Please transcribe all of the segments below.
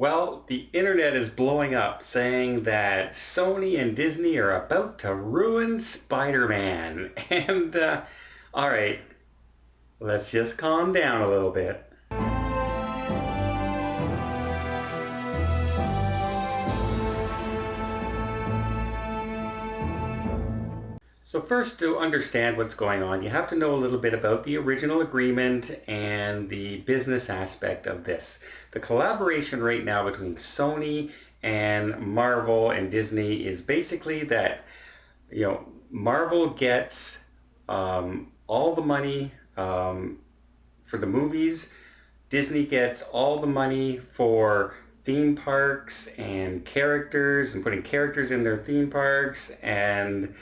Well, the internet is blowing up saying that Sony and Disney are about to ruin Spider-Man. All right, let's just calm down a little bit. So first, to understand what's going on, you have to know a little bit about the original agreement and the business aspect of this. The collaboration right now between Sony and Marvel and Disney is basically that, Marvel gets all the money for the movies. Disney gets all the money for theme parks and characters and putting characters in their theme parks and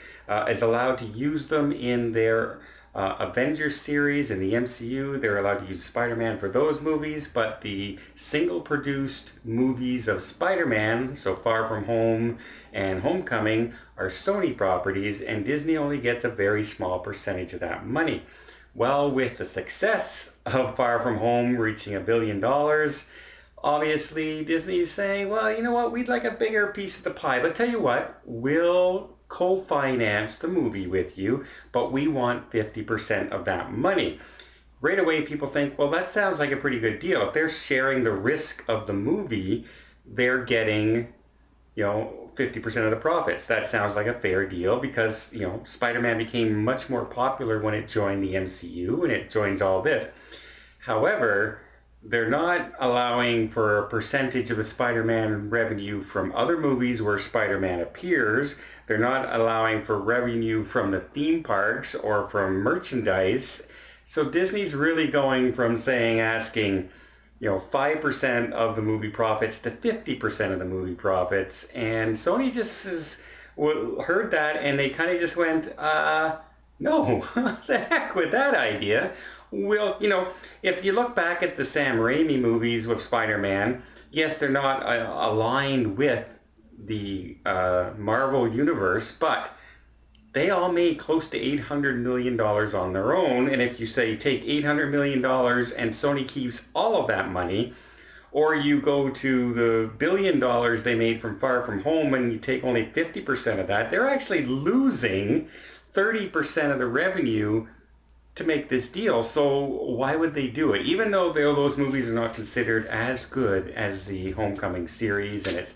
is allowed to use them in their Avengers series in the MCU. They're allowed to use Spider-Man for those movies, but the single produced movies of Spider-Man, so Far From Home and Homecoming, are Sony properties, and Disney only gets a very small percentage of that money. Well, with the success of Far From Home reaching $1 billion, obviously Disney's saying, well, you know what, we'd like a bigger piece of the pie. But tell you what, we'll co-finance the movie with you, but we want 50% of that money. Right away, people think, well, that sounds like a pretty good deal. If they're sharing the risk of the movie, they're getting, 50% of the profits. That sounds like a fair deal because, Spider-Man became much more popular when it joined the MCU and it joins all this. However, they're not allowing for a percentage of the Spider-Man revenue from other movies where Spider-Man appears. They're not allowing for revenue from the theme parks or from merchandise. So Disney's really going from asking 5% of the movie profits to 50% of the movie profits. And Sony just heard that and they kind of just went, no, the heck with that idea. Well, if you look back at the Sam Raimi movies with Spider-Man, yes, they're not aligned with the Marvel universe, but they all made close to $800 million on their own. And if you say take $800 million and Sony keeps all of that money, or you go to the $1 billion they made from Far From Home and you take only 50% of that, they're actually losing 30% of the revenue to make this deal. So why would they do it? Even though those movies are not considered as good as the Homecoming series, and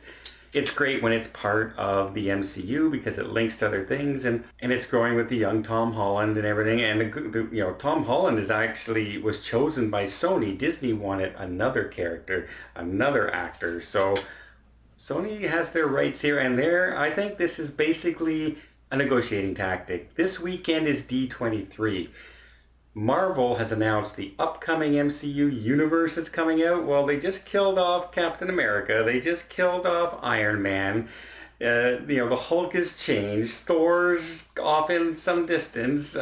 it's great when it's part of the MCU because it links to other things, and it's growing with the young Tom Holland and everything. And Tom Holland was chosen by Sony. Disney wanted another character, another actor. So Sony has their rights here, and I think this is basically a negotiating tactic. This weekend is D23. Marvel has announced the upcoming MCU universe that's coming out. Well, they just killed off Captain America. They just killed off Iron Man. The Hulk has changed. Thor's off in some distance.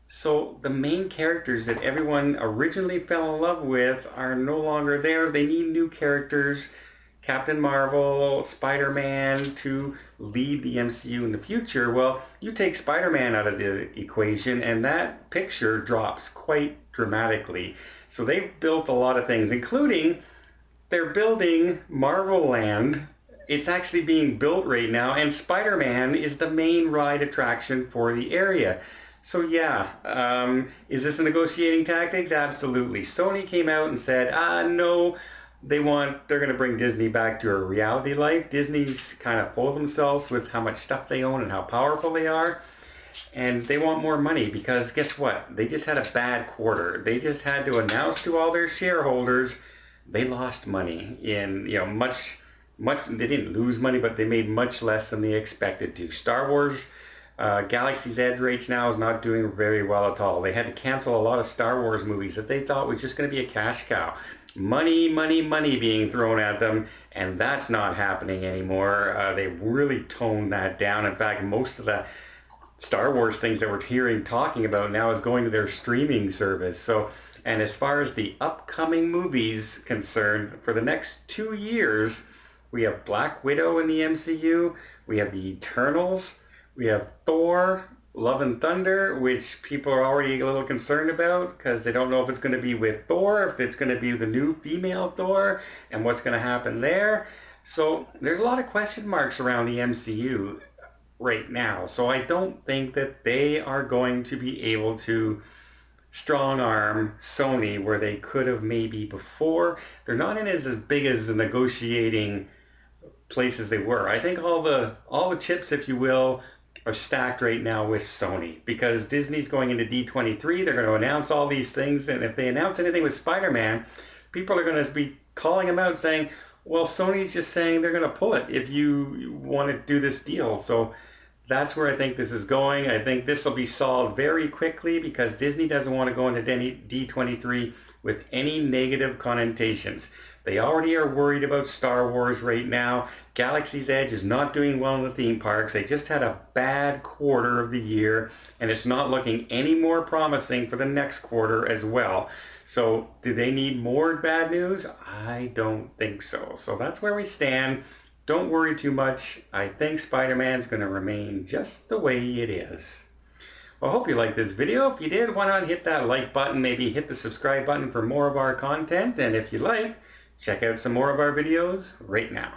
So the main characters that everyone originally fell in love with are no longer there. They need new characters. Captain Marvel, Spider-Man to lead the MCU in the future. Well, you take Spider-Man out of the equation and that picture drops quite dramatically. So they've built a lot of things, including they're building Marvel Land. It's actually being built right now, and Spider-Man is the main ride attraction for the area. So yeah, is this a negotiating tactic? Absolutely. Sony came out and said, no, they're going to bring Disney back to a reality life. Disney's kind of full of themselves with how much stuff they own and how powerful they are. And they want more money because guess what? They just had a bad quarter. They just had to announce to all their shareholders they lost money in, much, they didn't lose money, but they made much less than they expected to. Star Wars Galaxy's Edge right now is not doing very well at all. They had to cancel a lot of Star Wars movies that they thought was just going to be a cash cow. Money, money, money being thrown at them, and that's not happening anymore. They've really toned that down. In fact, most of the Star Wars things that we're talking about now is going to their streaming service. So, and as far as the upcoming movies concerned, for the next 2 years, we have Black Widow in the MCU, we have the Eternals, we have Thor, Love and Thunder, which people are already a little concerned about because they don't know if it's going to be with Thor, if it's going to be the new female Thor, and what's going to happen there. So there's a lot of question marks around the MCU right now. So I don't think that they are going to be able to strong arm Sony where they could have maybe before. They're not in as big as the negotiating places they were. I think all the chips, if you will, are stacked right now with Sony because Disney's going into D23. They're going to announce all these things, and if they announce anything with Spider-Man, people are going to be calling them out saying, well, Sony's just saying they're going to pull it if you want to do this deal. So that's where I think this is going. I think this will be solved very quickly because Disney doesn't want to go into D23 with any negative connotations. They already are worried about Star Wars right now. Galaxy's Edge is not doing well in the theme parks. They just had a bad quarter of the year, and it's not looking any more promising for the next quarter as well. So do they need more bad news? I don't think so. So that's where we stand. Don't worry too much. I think Spider-Man's going to remain just the way it is. Well, I hope you liked this video. If you did, why not hit that like button, maybe hit the subscribe button for more of our content. And if you like, check out some more of our videos right now.